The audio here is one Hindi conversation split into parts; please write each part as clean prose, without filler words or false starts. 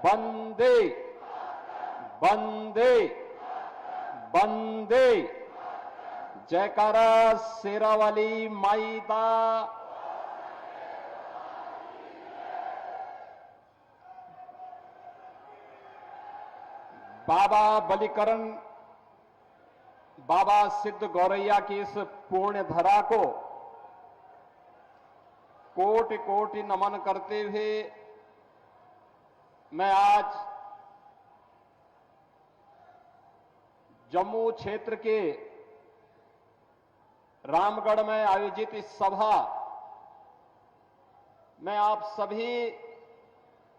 वंदे वंदे वंदे। जयकारा शेरावाली माई दा। बाबा बलिकरण, बाबा सिद्ध गौरैया की इस पुण्य धरा को कोटि कोटि नमन करते हुए मैं आज जम्मू क्षेत्र के रामगढ़ में आयोजित इस सभा में आप सभी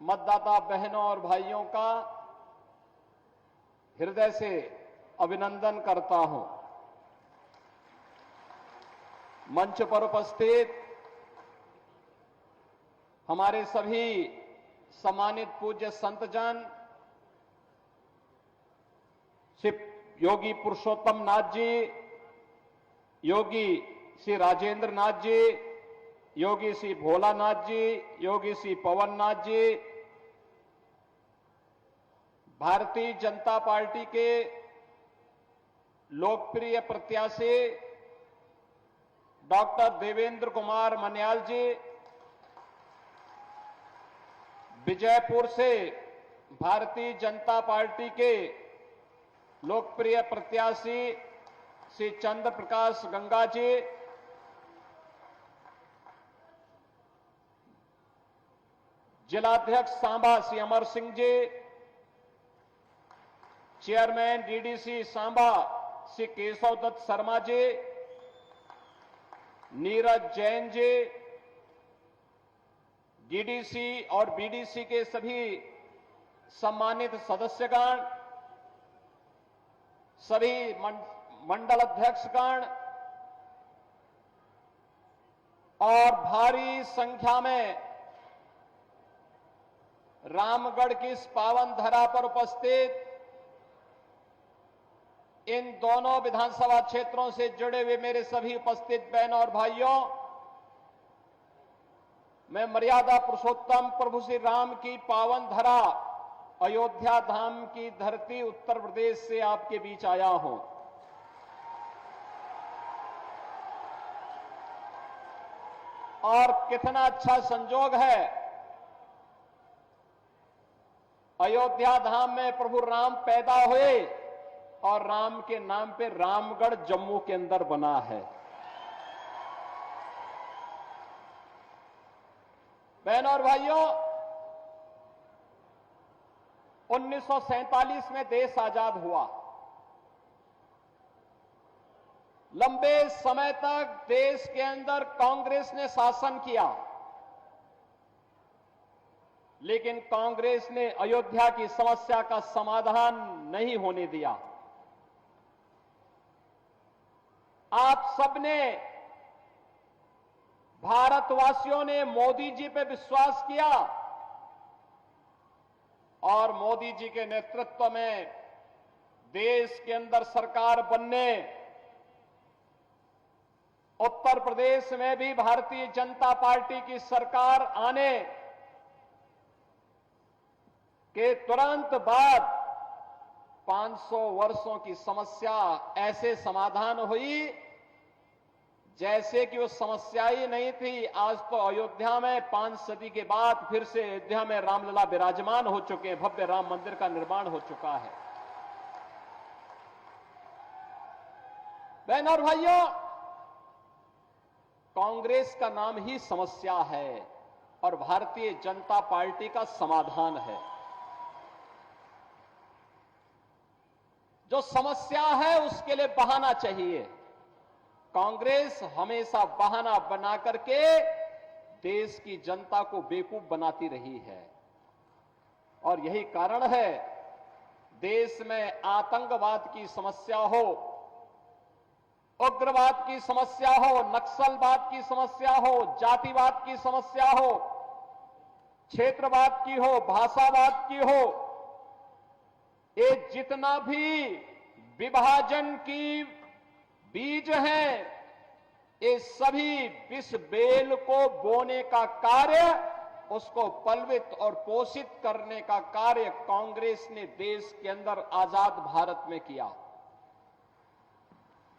मतदाता बहनों और भाइयों का हृदय से अभिनंदन करता हूं। मंच पर उपस्थित हमारे सभी सम्मानित पूज्य संतजन, श्री योगी पुरुषोत्तम नाथ जी, योगी श्री राजेंद्र नाथ जी, योगी श्री भोलानाथ जी, योगी श्री पवन नाथ जी, भारतीय जनता पार्टी के लोकप्रिय प्रत्याशी डॉक्टर देवेंद्र कुमार मन्याल जी, विजयपुर से भारतीय जनता पार्टी के लोकप्रिय प्रत्याशी श्री चंद्र प्रकाश गंगा जी, जिलाध्यक्ष Samba Shri Amar Singh ji, chairman DDC Samba Shri Keshav Dutt Sharma ji, Neeraj Jain ji, DDC और बीडीसी के सभी सम्मानित सदस्यगण, सभी मंडल अध्यक्षगण और भारी संख्या में रामगढ़ की इस पावन धरा पर उपस्थित इन दोनों विधानसभा क्षेत्रों से जुड़े हुए मेरे सभी उपस्थित बहनों और भाइयों, मैं मर्यादा पुरुषोत्तम प्रभु श्री राम की पावन धरा अयोध्या धाम की धरती उत्तर प्रदेश से आपके बीच आया हूं। और कितना अच्छा संजोग है, अयोध्या धाम में प्रभु राम पैदा हुए और राम के नाम पे रामगढ़ जम्मू के अंदर बना है। बहनों और भाइयों, 1947 में देश आजाद हुआ। लंबे समय तक देश के अंदर कांग्रेस ने शासन किया, लेकिन कांग्रेस ने अयोध्या की समस्या का समाधान नहीं होने दिया। आप सबने, भारतवासियों ने मोदी जी पे विश्वास किया और मोदी जी के नेतृत्व में देश के अंदर सरकार बनने, उत्तर प्रदेश में भी भारतीय जनता पार्टी की सरकार आने के तुरंत बाद 500 वर्षों की समस्या ऐसे समाधान हुई जैसे कि वो समस्या ही नहीं थी। आज तो अयोध्या में 5 सदी के बाद फिर से अयोध्या में रामलला विराजमान हो चुके हैं, भव्य राम मंदिर का निर्माण हो चुका है। बहनों और भाइयों, कांग्रेस का नाम ही समस्या है और भारतीय जनता पार्टी का समाधान है। जो समस्या है उसके लिए बहाना चाहिए। कांग्रेस हमेशा बहाना बना करके देश की जनता को बेवकूफ बनाती रही है और यही कारण है देश में आतंकवाद की समस्या हो, उग्रवाद की समस्या हो, नक्सलवाद की समस्या हो, जातिवाद की समस्या हो, क्षेत्रवाद की हो, भाषावाद की हो, ये जितना भी विभाजन की बीज हैं, ये सभी विष बेल को बोने का कार्य उसको पलवित और पोषित करने का कार्य कांग्रेस ने देश के अंदर आजाद भारत में किया।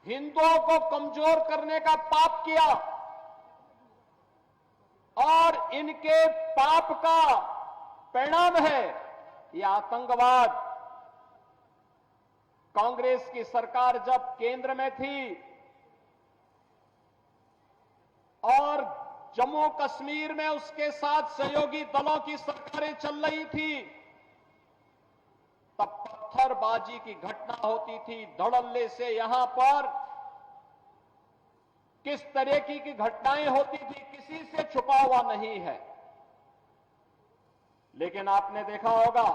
हिंदुओं को कमजोर करने का पाप किया और इनके पाप का परिणाम है यह आतंकवाद। कांग्रेस की सरकार जब केंद्र में थी और जम्मू कश्मीर में उसके साथ सहयोगी दलों की सरकारें चल रही थी, तब पत्थरबाजी की घटना होती थी। धड़ल्ले से यहां पर किस तरह की घटनाएं होती थी, किसी से छुपा हुआ नहीं है। लेकिन आपने देखा होगा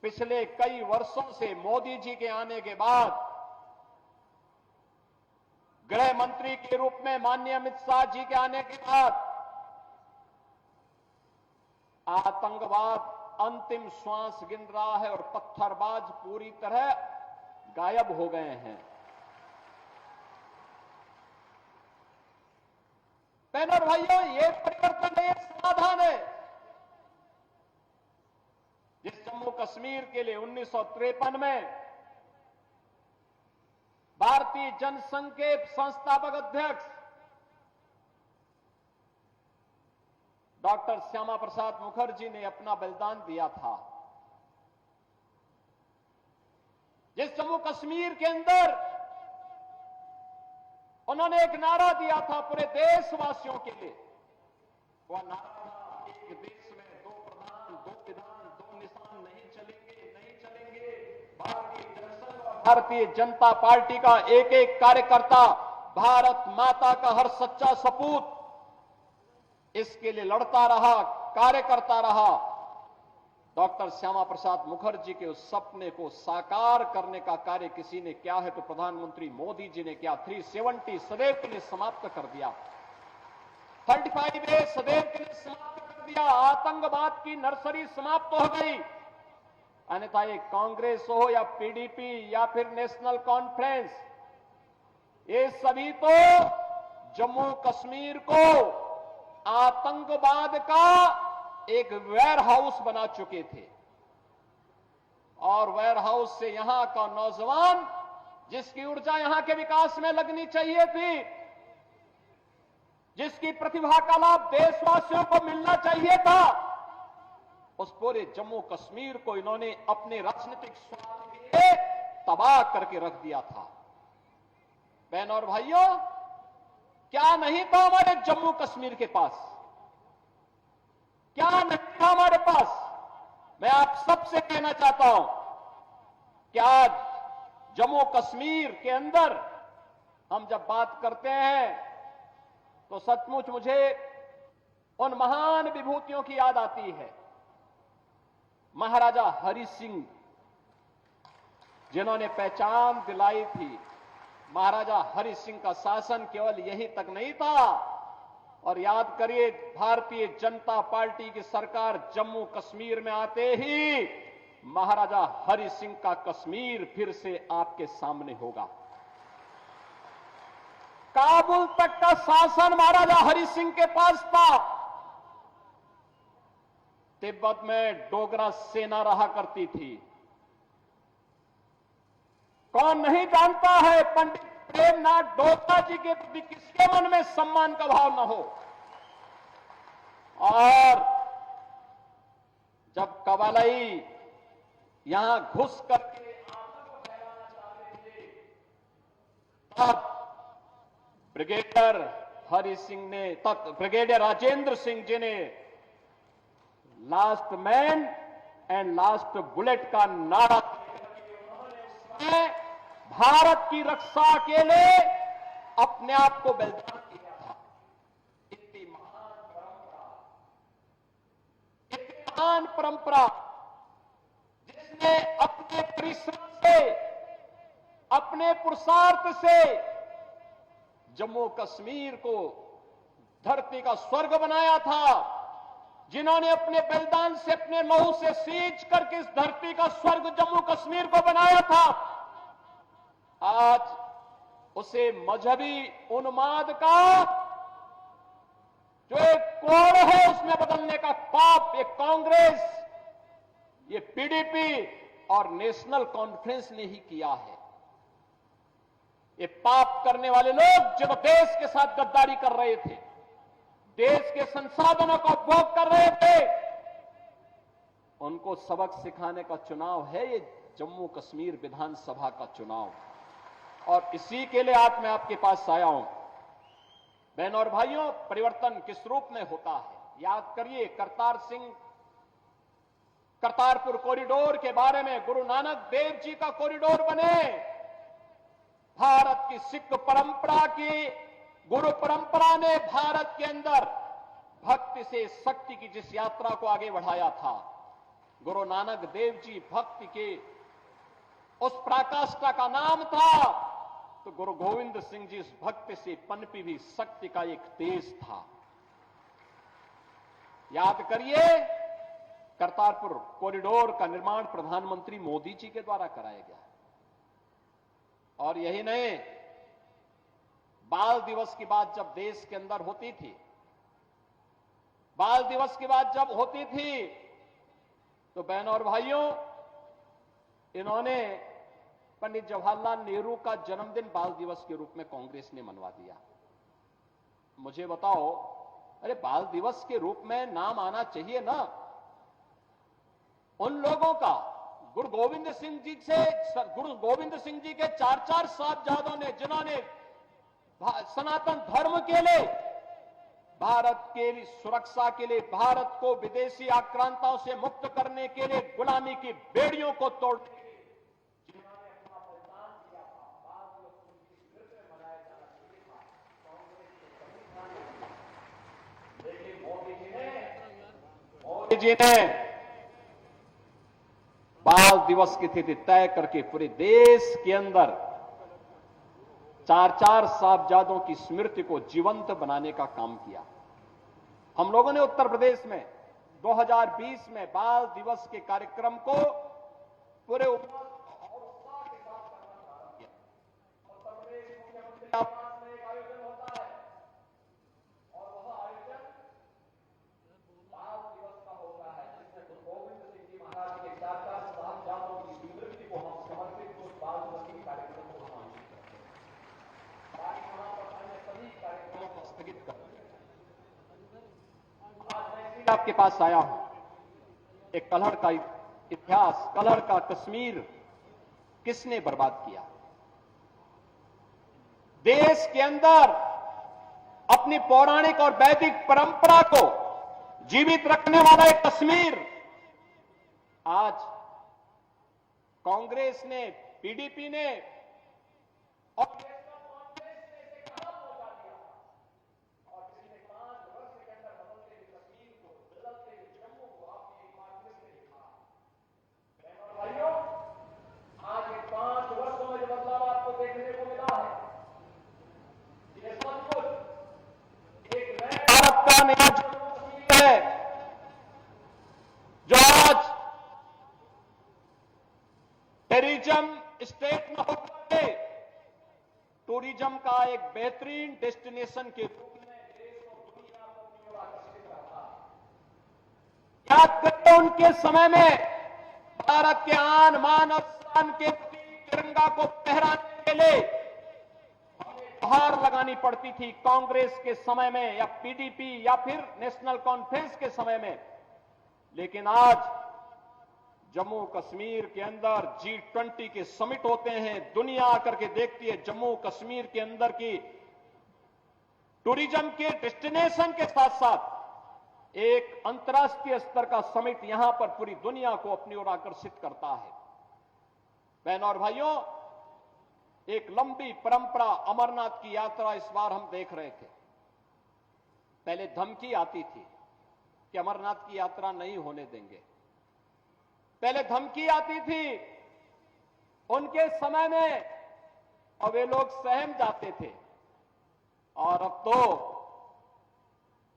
पिछले कई वर्षों से मोदी जी के आने के बाद गृह मंत्री के रूप में माननीय अमित शाह जी के आने के बाद आतंकवाद अंतिम श्वास गिन रहा है और पत्थरबाज पूरी तरह गायब हो गए हैं। बहनों और भाइयों, ये परिवर्तन है, समाधान है। जिस जम्मू कश्मीर के लिए 1953 में भारतीय जनसंघ के संस्थापक अध्यक्ष डॉक्टर श्यामा प्रसाद मुखर्जी ने अपना बलिदान दिया था, जिस जम्मू कश्मीर के अंदर उन्होंने एक नारा दिया था पूरे देशवासियों के लिए, वह नारा था, एक देश में दो प्रधान, दो विधान, दो निशान नहीं चलेंगे, नहीं चलेंगे। भारतीय जनता पार्टी का एक एक कार्यकर्ता भारत माता का हर सच्चा सपूत इसके लिए लड़ता रहा, कार्य करता रहा। डॉक्टर श्यामा प्रसाद मुखर्जी के उस सपने को साकार करने का कार्य किसी ने किया है तो प्रधानमंत्री मोदी जी ने किया। 370 सदैव के लिए समाप्त कर दिया, 35A सदैव के लिए समाप्त कर दिया। आतंकवाद की नर्सरी समाप्त हो गई। अन्यथा ये कांग्रेस हो या पीडीपी या फिर नेशनल कॉन्फ्रेंस, ये सभी तो जम्मू कश्मीर को आतंकवाद का एक वेयर हाउस बना चुके थे। और वेयर हाउस से यहां का नौजवान जिसकी ऊर्जा यहां के विकास में लगनी चाहिए थी, जिसकी प्रतिभा का लाभ देशवासियों को मिलना चाहिए था, उस पूरे जम्मू कश्मीर को इन्होंने अपने राजनीतिक स्वार्थ के लिए तबाह करके रख दिया था। बहनों और भाइयों, क्या नहीं था हमारे जम्मू कश्मीर के पास? क्या नहीं था हमारे पास? मैं आप सबसे कहना चाहता हूं कि आज जम्मू कश्मीर के अंदर हम जब बात करते हैं तो सचमुच मुझे उन महान विभूतियों की याद आती है। महाराजा हरि सिंह जिन्होंने पहचान दिलाई थी। महाराजा हरि सिंह का शासन केवल यहीं तक नहीं था। और याद करिए, भारतीय जनता पार्टी की सरकार जम्मू कश्मीर में आते ही महाराजा हरि सिंह का कश्मीर फिर से आपके सामने होगा। काबुल तक का शासन महाराजा हरि सिंह के पास था। तिब्बत में डोगरा सेना रहा करती थी। कौन नहीं जानता है पंडित प्रेमनाथ डोगरा जी के प्रति किसके मन में सम्मान का भाव न हो। और जब कबालाई यहां घुस करके आतंक फैलाना चाहते थे, तब ब्रिगेडियर हरि सिंह ने, तब ब्रिगेडियर राजेंद्र सिंह जी ने last man and last bullet का नारा भारत की रक्षा के लिए अपने आप को बलिदान दिया था। इतनी महान परंपरा जिसने अपने परिश्रम से, अपने पुरुषार्थ से जम्मू कश्मीर को धरती का स्वर्ग बनाया था, जिन्होंने अपने बलिदान से, अपने लहू से सींच करके इस धरती का स्वर्ग जम्मू कश्मीर को बनाया था, आज उसे मजहबी उन्माद का जो एक मोड़ है उसमें बदलने का पाप ये कांग्रेस, ये पीडीपी और नेशनल कॉन्फ्रेंस ने ही किया है। ये पाप करने वाले लोग जो देश के साथ गद्दारी कर रहे थे, देश के संसाधनों का उपभोग कर रहे थे, उनको सबक सिखाने का चुनाव है ये जम्मू कश्मीर विधानसभा का चुनाव। और इसी के लिए आज मैं आपके पास आया हूं। बहनों और भाइयों, परिवर्तन किस रूप में होता है याद करिए। करतारपुर कॉरिडोर के बारे में, गुरु नानक देव जी का कॉरिडोर बने, भारत की सिख परंपरा की गुरु परंपरा ने भारत के अंदर भक्ति से शक्ति की जिस यात्रा को आगे बढ़ाया था, गुरु नानक देव जी भक्ति के उस पराकाष्ठा का नाम था, तो गुरु गोविंद सिंह जी इस भक्ति से पनपी भी शक्ति का एक तेज था। याद करिए, करतारपुर कॉरिडोर का निर्माण प्रधानमंत्री मोदी जी के द्वारा कराया गया। और यही नहीं, बाल दिवस की बात जब देश के अंदर होती थी, बाल दिवस की बात जब होती थी, तो बहनों और भाइयों, इन्होंने पंडित जवाहरलाल नेहरू का जन्मदिन बाल दिवस के रूप में कांग्रेस ने मनवा दिया। मुझे बताओ, अरे बाल दिवस के रूप में नाम आना चाहिए ना उन लोगों का। गुरु गोविंद सिंह जी के 4 साहबजादों ने, जिन्होंने सनातन धर्म के लिए, भारत के लिए सुरक्षा के लिए, भारत को विदेशी आक्रांताओं से मुक्त करने के लिए, गुलामी की बेड़ियों को तोड़ने के लिए जिन्होंने अपना बलिदान दिया था, बाल दिवस उनकी स्मृति में मनाया जाना चाहिए था। कांग्रेस ने कभी लेकिन मोदी जी ने बाल दिवस की तिथि तय करके पूरे देश के अंदर 4 साहबजादों की स्मृति को जीवंत बनाने का काम किया। हम लोगों ने उत्तर प्रदेश में 2020 में बाल दिवस के कार्यक्रम को पूरे उत्साह के साथ करना प्रारंभ किया। उत्तर प्रदेश मुख्यमंत्री आवास में एक आयोजन होता है और वह आयोजन बाल दिवस का होता है, जिसमें गुरु गोविंद सिंह जी महाराज के 4 साहबजादों की स्मृति को हम समर्पित उस बाल दिवस के कार्यक्रम को हम आयोजित करते हैं। बाकी वहां पर अन्य सभी कार्यक्रमों को स्थगित कर दिया। आज मैं आपके पास आया हूं, एक कलहड़ का इतिहास, कलहड़ का कश्मीर किसने बर्बाद किया। देश के अंदर अपनी पौराणिक और वैदिक परंपरा को जीवित रखने वाला एक कश्मीर आज कांग्रेस ने, पीडीपी ने और नेशनल कॉन्फ्रेंस ने इसे कहां पहुंचा दिया। और पिछले 5 वर्ष के अंदर बदलते हुए कश्मीर को, बदलते हुए जम्मू को आपने एक बार फिर से देखा। बहनों और भाइयों, आज के 5 वर्षों में जो बदलाव आपको देखने को मिला है, ये सब कुछ एक नए भारत का नया जम्मू कश्मीर है, जो आज टूरिज्म स्टेट में होकर के टूरिज्म का एक बेहतरीन डेस्टिनेशन के रूप में देश और दुनिया को अपनी ओर आकर्षित करता है। याद करें, उनके समय में भारत के आन मान और शान के तिरंगा को फहराने के लिए हार लगानी पड़ती थी कांग्रेस के समय में या पीडीपी या फिर नेशनल कॉन्फ्रेंस के समय में। लेकिन आज जम्मू कश्मीर के अंदर G20 के समिट होते हैं, दुनिया आकर के देखती है जम्मू कश्मीर के अंदर की टूरिज्म के डेस्टिनेशन के साथ साथ एक अंतर्राष्ट्रीय स्तर का समिट यहां पर पूरी दुनिया को अपनी ओर आकर्षित करता है। बहनों और भाइयों, एक लंबी परंपरा अमरनाथ की यात्रा इस बार हम देख रहे थे। पहले धमकी आती थी कि अमरनाथ की यात्रा नहीं होने देंगे, पहले धमकी आती थी उनके समय में और वे लोग सहम जाते थे। और अब तो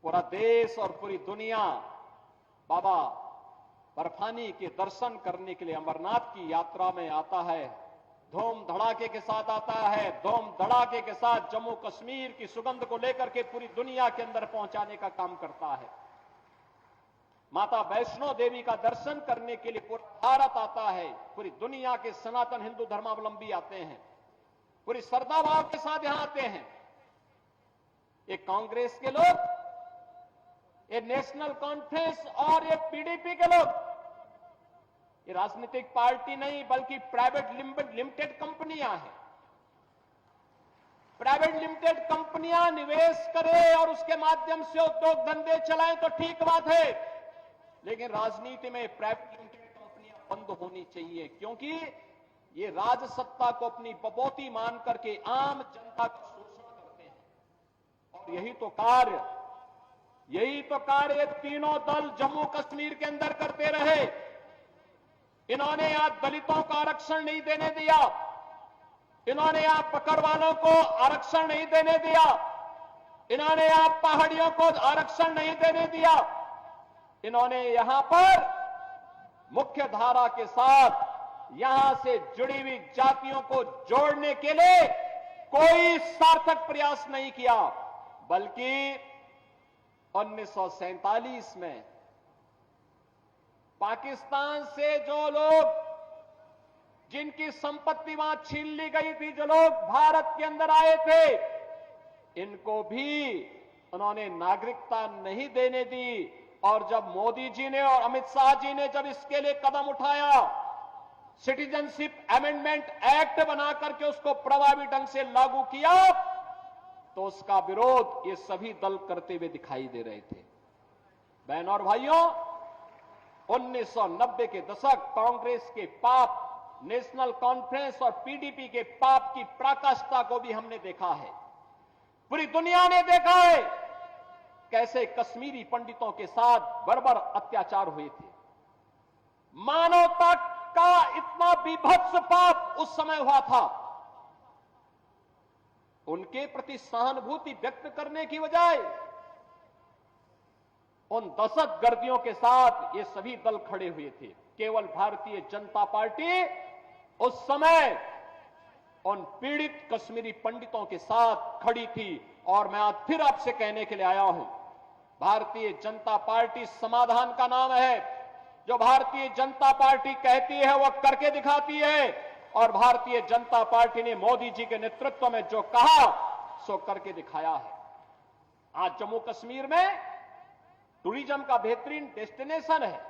पूरा देश और पूरी दुनिया बाबा बर्फानी के दर्शन करने के लिए अमरनाथ की यात्रा में आता है। धूम धड़ाके के साथ आता है, धूम धड़ाके के साथ जम्मू कश्मीर की सुगंध को लेकर के पूरी दुनिया के अंदर पहुंचाने का काम करता है। माता वैष्णो देवी का दर्शन करने के लिए पूरा भारत आता है, पूरी दुनिया के सनातन हिंदू धर्मावलंबी आते हैं, पूरी श्रद्धा भाव के साथ यहां आते हैं। ये कांग्रेस के लोग, ये नेशनल कॉन्फ्रेंस और ये पीडीपी के लोग, ये राजनीतिक पार्टी नहीं बल्कि प्राइवेट लिमिटेड कंपनियां हैं। प्राइवेट लिमिटेड कंपनियां निवेश करें और उसके माध्यम से उद्योग धंधे चलाएं तो ठीक बात है, लेकिन राजनीति में प्राइवेट लिमिटेड कंपनियां बंद होनी चाहिए, क्योंकि ये राजसत्ता को अपनी बपौती मान करके आम जनता का शोषण करते हैं। और यही तो कार्य ये तीनों दल जम्मू कश्मीर के अंदर करते रहे। इन्होंने यहां दलितों को आरक्षण नहीं देने दिया, इन्होंने यहां पकड़वालों को आरक्षण नहीं देने दिया, इन्होंने यहां पहाड़ियों को आरक्षण नहीं देने दिया, इन्होंने यहां पर मुख्य धारा के साथ यहां से जुड़ी हुई जातियों को जोड़ने के लिए कोई सार्थक प्रयास नहीं किया, बल्कि 1947 में पाकिस्तान से जो लोग, जिनकी संपत्ति वहां छीन ली गई थी, जो लोग भारत के अंदर आए थे, इनको भी उन्होंने नागरिकता नहीं देने दी। और जब मोदी जी ने और अमित शाह जी ने जब इसके लिए कदम उठाया, सिटीजनशिप अमेंडमेंट एक्ट बना करके उसको प्रभावी ढंग से लागू किया, तो उसका विरोध ये सभी दल करते हुए दिखाई दे रहे थे। बहनों और भाइयों, 1990 के दशक कांग्रेस के पाप, नेशनल कॉन्फ्रेंस और पीडीपी के पाप की पराकाष्ठा को भी हमने देखा है। पूरी दुनिया ने देखा है कैसे कश्मीरी पंडितों के साथ बर्बर अत्याचार हुए थे। मानवता का इतना बीभत्स पाप उस समय हुआ था। उनके प्रति सहानुभूति व्यक्त करने की बजाय उन दहशतगर्दियों के साथ ये सभी दल खड़े हुए थे। केवल भारतीय जनता पार्टी उस समय उन पीड़ित कश्मीरी पंडितों के साथ खड़ी थी। और मैं आज फिर आपसे कहने के लिए आया हूं, भारतीय जनता पार्टी समाधान का नाम है। जो भारतीय जनता पार्टी कहती है वह करके दिखाती है, और भारतीय जनता पार्टी ने मोदी जी के नेतृत्व में जो कहा सो करके दिखाया है। आज जम्मू कश्मीर में टूरिज्म का बेहतरीन डेस्टिनेशन है,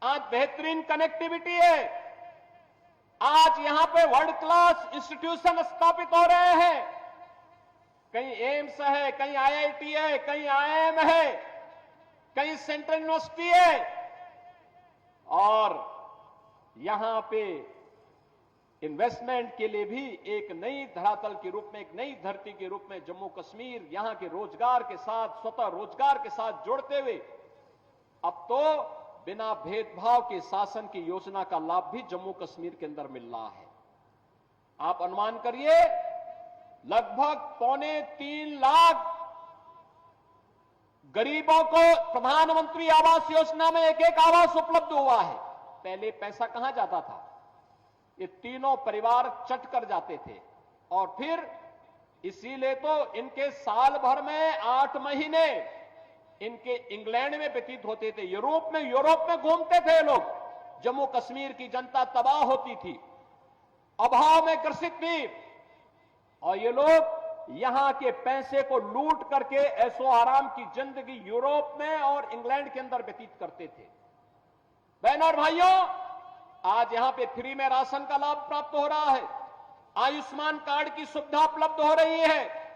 आज बेहतरीन कनेक्टिविटी है, आज यहां पे वर्ल्ड क्लास इंस्टीट्यूशन स्थापित हो रहे हैं। कहीं एम्स है, कहीं आईआईटी है, कहीं आईआईएम है, कहीं सेंट्रल यूनिवर्सिटी है, और यहां पे इन्वेस्टमेंट के लिए भी एक नई धरातल के रूप में, एक नई धरती के रूप में जम्मू कश्मीर यहां के रोजगार के साथ, स्वतः रोजगार के साथ जोड़ते हुए अब तो बिना भेदभाव के शासन की योजना का लाभ भी जम्मू कश्मीर के अंदर मिल रहा है। आप अनुमान करिए, लगभग 2.25 लाख गरीबों को प्रधानमंत्री आवास योजना में एक एक आवास उपलब्ध हुआ है। पहले पैसा कहां जाता था? ये तीनों परिवार चट कर जाते थे, और फिर इसीलिए तो इनके साल भर में 8 महीने इनके इंग्लैंड में व्यतीत होते थे, यूरोप में घूमते थे लोग। जम्मू कश्मीर की जनता तबाह होती थी, अभाव में ग्रसित थी, और ये लोग यहां के पैसे को लूट करके ऐशो आराम की जिंदगी यूरोप में और इंग्लैंड के अंदर व्यतीत करते थे। बहनों और भाइयों, आज यहां पे फ्री में राशन का लाभ प्राप्त हो रहा है, आयुष्मान कार्ड की सुविधा उपलब्ध हो रही है,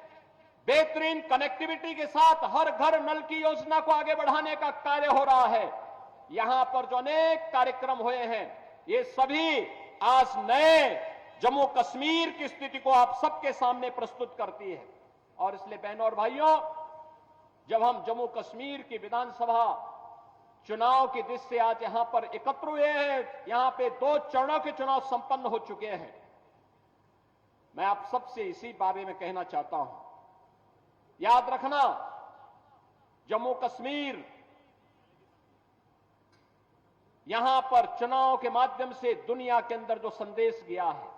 बेहतरीन कनेक्टिविटी के साथ हर घर नल की योजना को आगे बढ़ाने का कार्य हो रहा है। यहां पर जो अनेक कार्यक्रम हुए हैं, ये सभी आज नए जम्मू कश्मीर की स्थिति को आप सबके सामने प्रस्तुत करती है। और इसलिए बहनों और भाइयों, जब हम जम्मू कश्मीर की विधानसभा चुनाव की दृष्टि से आज यहां पर एकत्र हुए हैं, यहां पे 2 चरणों के चुनाव संपन्न हो चुके हैं, मैं आप सबसे इसी बारे में कहना चाहता हूं। याद रखना, जम्मू कश्मीर यहां पर चुनाव के माध्यम से दुनिया के अंदर जो संदेश गया है,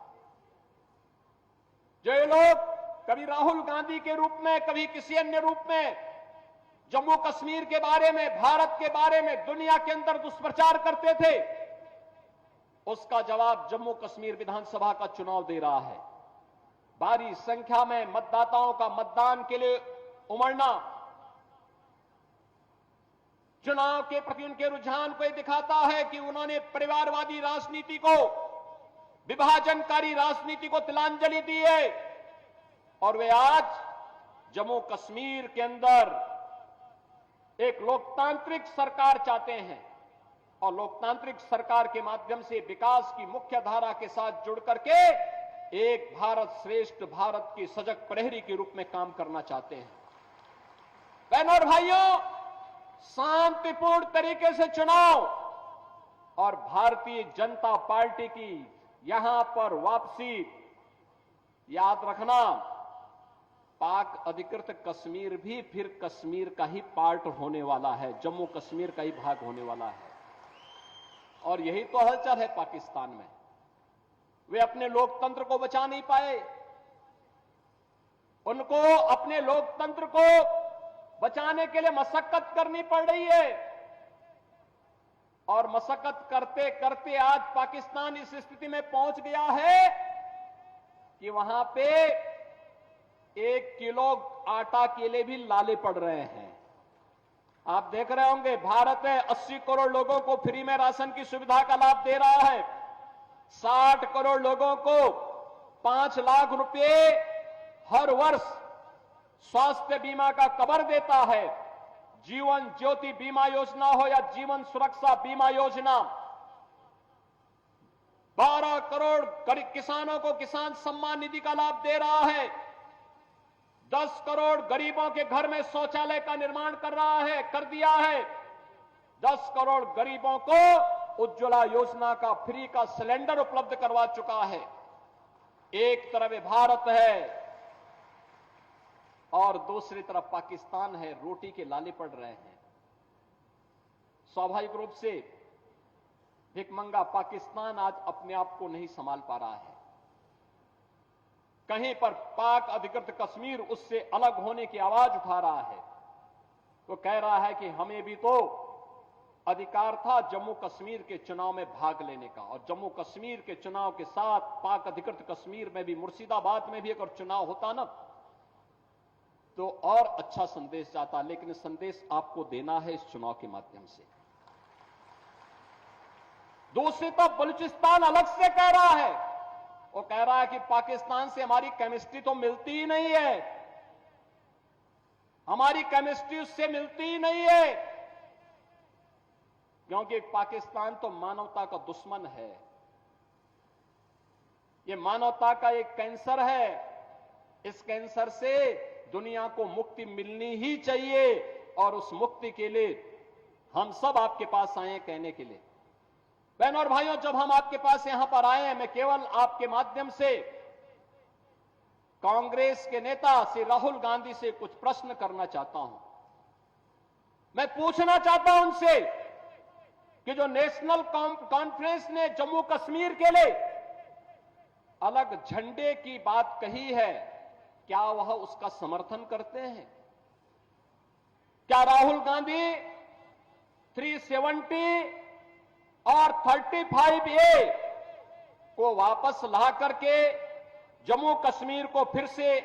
जो ये लोग कभी राहुल गांधी के रूप में, कभी किसी अन्य रूप में जम्मू कश्मीर के बारे में, भारत के बारे में दुनिया के अंदर दुष्प्रचार करते थे, उसका जवाब जम्मू कश्मीर विधानसभा का चुनाव दे रहा है। भारी संख्या में मतदाताओं का मतदान के लिए उमड़ना चुनाव के प्रति उनके रुझान को दिखाता है कि उन्होंने परिवारवादी राजनीति को, विभाजनकारी राजनीति को तिलांजलि दी है और वे आज जम्मू कश्मीर के अंदर एक लोकतांत्रिक सरकार चाहते हैं और लोकतांत्रिक सरकार के माध्यम से विकास की मुख्य धारा के साथ जुड़ करके एक भारत श्रेष्ठ भारत की सजग प्रहरी के रूप में काम करना चाहते हैं। बहनों और भाइयों, शांतिपूर्ण तरीके से चुनाव और भारतीय जनता पार्टी की यहां पर वापसी, याद रखना पाक अधिकृत कश्मीर भी फिर कश्मीर का ही पार्ट होने वाला है, जम्मू कश्मीर का ही भाग होने वाला है। और यही तो हलचल है पाकिस्तान में। वे अपने लोकतंत्र को बचा नहीं पाए, उनको अपने लोकतंत्र को बचाने के लिए मशक्कत करनी पड़ रही है और मशक्कत करते करते आज पाकिस्तान इस स्थिति में पहुंच गया है कि वहां पे 1 किलो आटा के लिए भी लाले पड़ रहे हैं। आप देख रहे होंगे, भारत है 80 करोड़ लोगों को फ्री में राशन की सुविधा का लाभ दे रहा है, 60 करोड़ लोगों को 5 लाख रुपए हर वर्ष स्वास्थ्य बीमा का कवर देता है। जीवन ज्योति बीमा योजना हो या जीवन सुरक्षा बीमा योजना, 12 करोड़ किसानों को किसान सम्मान निधि का लाभ दे रहा है, 10 करोड़ गरीबों के घर में शौचालय का निर्माण कर दिया है, 10 करोड़ गरीबों को उज्ज्वला योजना का फ्री का सिलेंडर उपलब्ध करवा चुका है। एक तरफ भारत है और दूसरी तरफ पाकिस्तान है, रोटी के लाले पड़ रहे हैं। स्वाभाविक रूप से भिखमंगा पाकिस्तान आज अपने आप को नहीं संभाल पा रहा है। कहीं पर पाक अधिकृत कश्मीर उससे अलग होने की आवाज उठा रहा है, तो कह रहा है कि हमें भी तो अधिकार था जम्मू कश्मीर के चुनाव में भाग लेने का, और जम्मू कश्मीर के चुनाव के साथ पाक अधिकृत कश्मीर में भी, मुर्शिदाबाद में भी अगर चुनाव होता ना तो और अच्छा संदेश जाता। लेकिन संदेश आपको देना है इस चुनाव के माध्यम से। दूसरी तरफ बलूचिस्तान अलग से कह रहा है, वो कह रहा है कि पाकिस्तान से हमारी केमिस्ट्री तो मिलती ही नहीं है, हमारी केमिस्ट्री उससे मिलती ही नहीं है, क्योंकि पाकिस्तान तो मानवता का दुश्मन है, ये मानवता का एक कैंसर है। इस कैंसर से दुनिया को मुक्ति मिलनी ही चाहिए और उस मुक्ति के लिए हम सब आपके पास आए हैं कहने के लिए। बहनों और भाइयों, जब हम आपके पास यहां पर आए हैं, मैं केवल आपके माध्यम से कांग्रेस के नेता श्री राहुल गांधी से कुछ प्रश्न करना चाहता हूं। मैं पूछना चाहता हूं उनसे कि जो नेशनल कॉन्फ्रेंस ने जम्मू कश्मीर के लिए अलग झंडे की बात कही है, क्या वह उसका समर्थन करते हैं? क्या राहुल गांधी 370 और 35A को वापस ला करके जम्मू कश्मीर को फिर से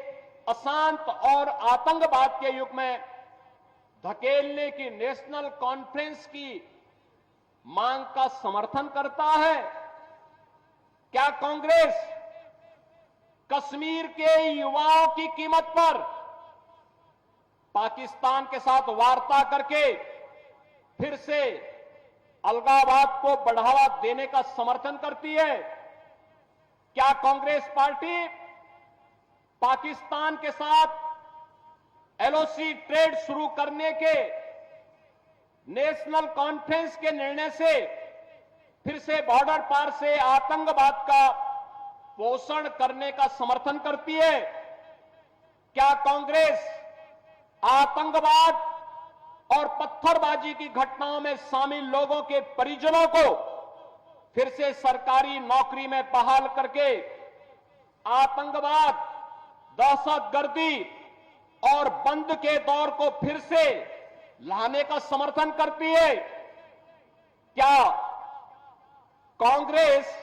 अशांत और आतंकवाद के युग में धकेलने की नेशनल कॉन्फ्रेंस की मांग का समर्थन करता है? क्या कांग्रेस कश्मीर के युवाओं की कीमत पर पाकिस्तान के साथ वार्ता करके फिर से अलगाववाद को बढ़ावा देने का समर्थन करती है? क्या कांग्रेस पार्टी पाकिस्तान के साथ LOC ट्रेड शुरू करने के नेशनल कॉन्फ्रेंस के निर्णय से फिर से बॉर्डर पार से आतंकवाद का पोषण करने का समर्थन करती है? क्या कांग्रेस आतंकवाद और पत्थरबाजी की घटनाओं में शामिल लोगों के परिजनों को फिर से सरकारी नौकरी में बहाल करके आतंकवाद दहशतगर्दी और बंद के दौर को फिर से लाने का समर्थन करती है? क्या कांग्रेस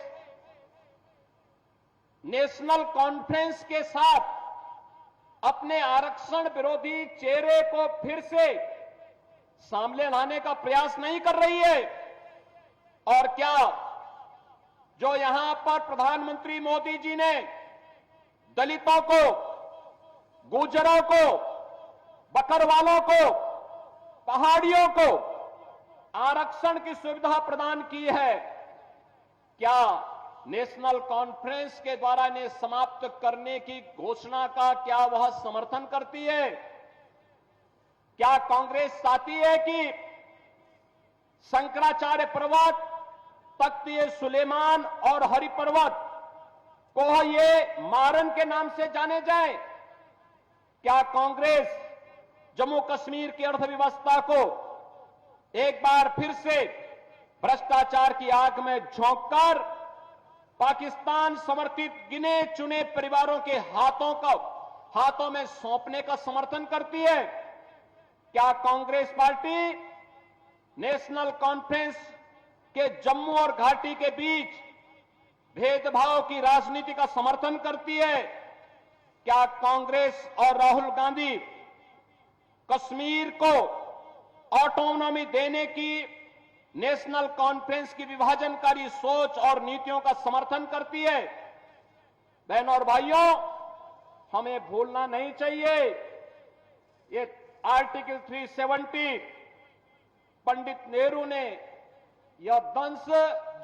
नेशनल कॉन्फ्रेंस के साथ अपने आरक्षण विरोधी चेहरे को फिर से सामने लाने का प्रयास नहीं कर रही है? और क्या जो यहां पर प्रधानमंत्री मोदी जी ने दलितों को, गुर्जरों को, बकरवालों को, पहाड़ियों को आरक्षण की सुविधा प्रदान की है, क्या नेशनल कॉन्फ्रेंस के द्वारा इन्हें समाप्त करने की घोषणा का क्या वह समर्थन करती है? क्या कांग्रेस चाहती है कि शंकराचार्य पर्वत, तख्त सुलेमान और हरि पर्वत को ये मारन के नाम से जाने जाए? क्या कांग्रेस जम्मू कश्मीर की अर्थव्यवस्था को एक बार फिर से भ्रष्टाचार की आग में झोंककर पाकिस्तान समर्थित गिने चुने परिवारों के हाथों में सौंपने का समर्थन करती है? क्या कांग्रेस पार्टी नेशनल कॉन्फ्रेंस के जम्मू और घाटी के बीच भेदभाव की राजनीति का समर्थन करती है? क्या कांग्रेस और राहुल गांधी कश्मीर को ऑटोनॉमी देने की नेशनल कॉन्फ्रेंस की विभाजनकारी सोच और नीतियों का समर्थन करती है? बहनों और भाइयों, हमें भूलना नहीं चाहिए, ये आर्टिकल 370 पंडित नेहरू ने यह दंश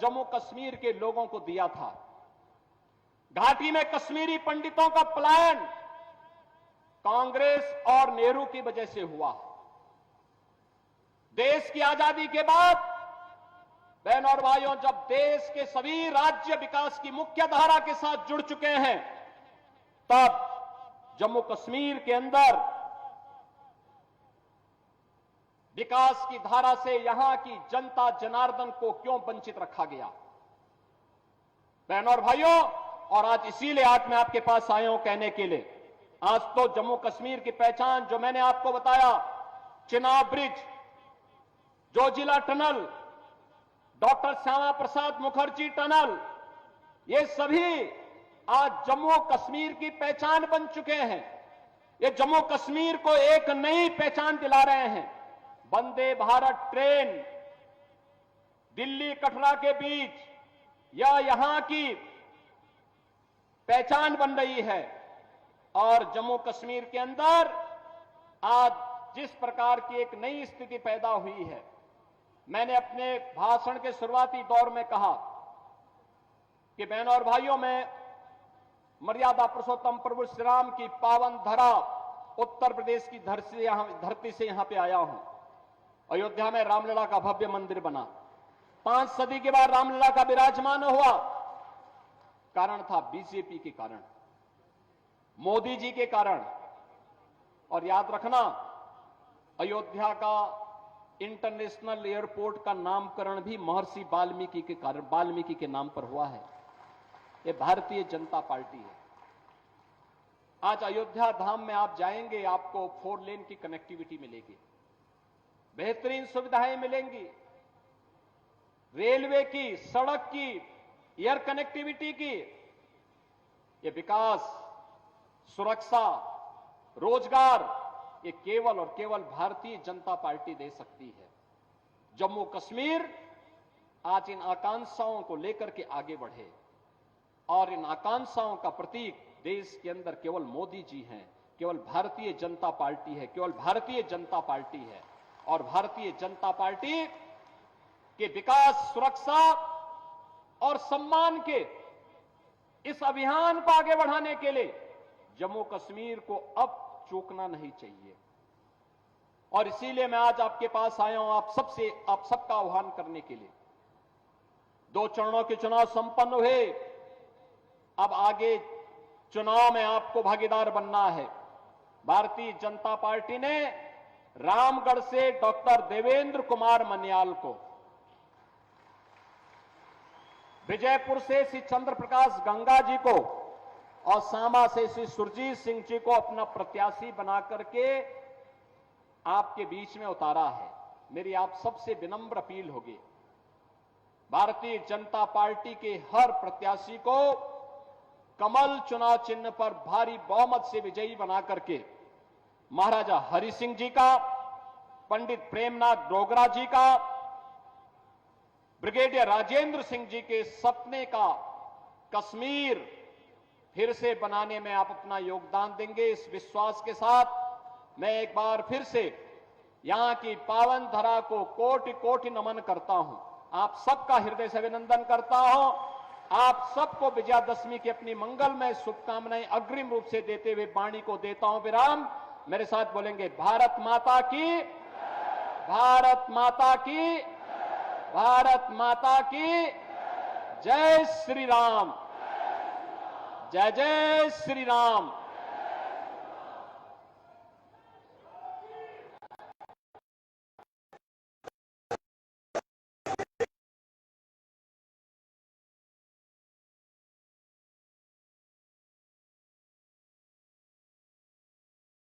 जम्मू कश्मीर के लोगों को दिया था। घाटी में कश्मीरी पंडितों का पलायन कांग्रेस और नेहरू की वजह से हुआ। देश की आजादी के बाद बहनों और भाइयों, जब देश के सभी राज्य विकास की मुख्य धारा के साथ जुड़ चुके हैं, तब जम्मू कश्मीर के अंदर विकास की धारा से यहां की जनता जनार्दन को क्यों वंचित रखा गया? बहनों और भाइयों, और आज इसीलिए आज मैं आपके पास आया हूं कहने के लिए, आज तो जम्मू कश्मीर की पहचान जो मैंने आपको बताया, Chenab bridge, Zojila tunnel, doctor Shyama Prasad Mukherjee tunnel, ये सभी आज जम्मू कश्मीर की पहचान बन चुके हैं। ये जम्मू कश्मीर को एक नई पहचान दिला रहे हैं। वंदे भारत ट्रेन दिल्ली कटरा के बीच या यहां की पहचान बन रही है। और जम्मू कश्मीर के अंदर आज जिस प्रकार की एक नई स्थिति पैदा हुई है, मैंने अपने भाषण के शुरुआती दौर में कहा कि बहनों और भाइयों, मैं मर्यादा पुरुषोत्तम प्रभु श्री राम की पावन धरा उत्तर प्रदेश की धरती से यहां पे आया हूं। अयोध्या में रामलला का भव्य मंदिर बना, 5 सदी के बाद रामलला का विराजमान हुआ। कारण था बीजेपी के कारण, मोदी जी के कारण। और याद रखना, अयोध्या का इंटरनेशनल एयरपोर्ट का नामकरण भी महर्षि वाल्मीकि के कारण, वाल्मीकि के नाम पर हुआ है। ये भारतीय जनता पार्टी है। आज अयोध्या धाम में आप जाएंगे, आपको 4 लेन की कनेक्टिविटी मिलेगी, बेहतरीन सुविधाएं मिलेंगी, रेलवे की, सड़क की, एयर कनेक्टिविटी की। ये विकास, सुरक्षा, रोजगार, ये केवल और केवल भारतीय जनता पार्टी दे सकती है। जम्मू कश्मीर आज इन आकांक्षाओं को लेकर के आगे बढ़े, और इन आकांक्षाओं का प्रतीक देश के अंदर केवल मोदी जी हैं, केवल भारतीय जनता पार्टी है, केवल भारतीय जनता पार्टी है। और भारतीय जनता पार्टी के विकास, सुरक्षा और सम्मान के इस अभियान को आगे बढ़ाने के लिए जम्मू कश्मीर को अब चूकना नहीं चाहिए। और इसीलिए मैं आज आपके पास आया हूं आप सबका आह्वान करने के लिए। 2 चरणों के चुनाव संपन्न हुए, अब आगे चुनाव में आपको भागीदार बनना है। भारतीय जनता पार्टी ने रामगढ़ से डॉक्टर देवेंद्र कुमार मन्याल को, विजयपुर से श्री चंद्र प्रकाश गंगा जी को और सामा से श्री सुरजीत सिंह जी को अपना प्रत्याशी बना करके आपके बीच में उतारा है। मेरी आप सबसे विनम्र अपील होगी, भारतीय जनता पार्टी के हर प्रत्याशी को कमल चुनाव चिन्ह पर भारी बहुमत से विजयी बना करके महाराजा हरि सिंह जी का, पंडित प्रेमनाथ डोगरा जी का, ब्रिगेडियर राजेंद्र सिंह जी के सपने का कश्मीर फिर से बनाने में आप अपना योगदान देंगे। इस विश्वास के साथ मैं एक बार फिर से यहां की पावन धरा को कोटि कोटि नमन करता हूं। आप सबका हृदय से अभिनंदन करता हूं। आप सबको विजयादशमी की अपनी मंगलमय शुभकामनाएं अग्रिम रूप से देते हुए वाणी को देता हूं विराम। मेरे साथ बोलेंगे भारत माता की, भारत माता की, भारत माता की जय श्री राम, जय जय श्री राम।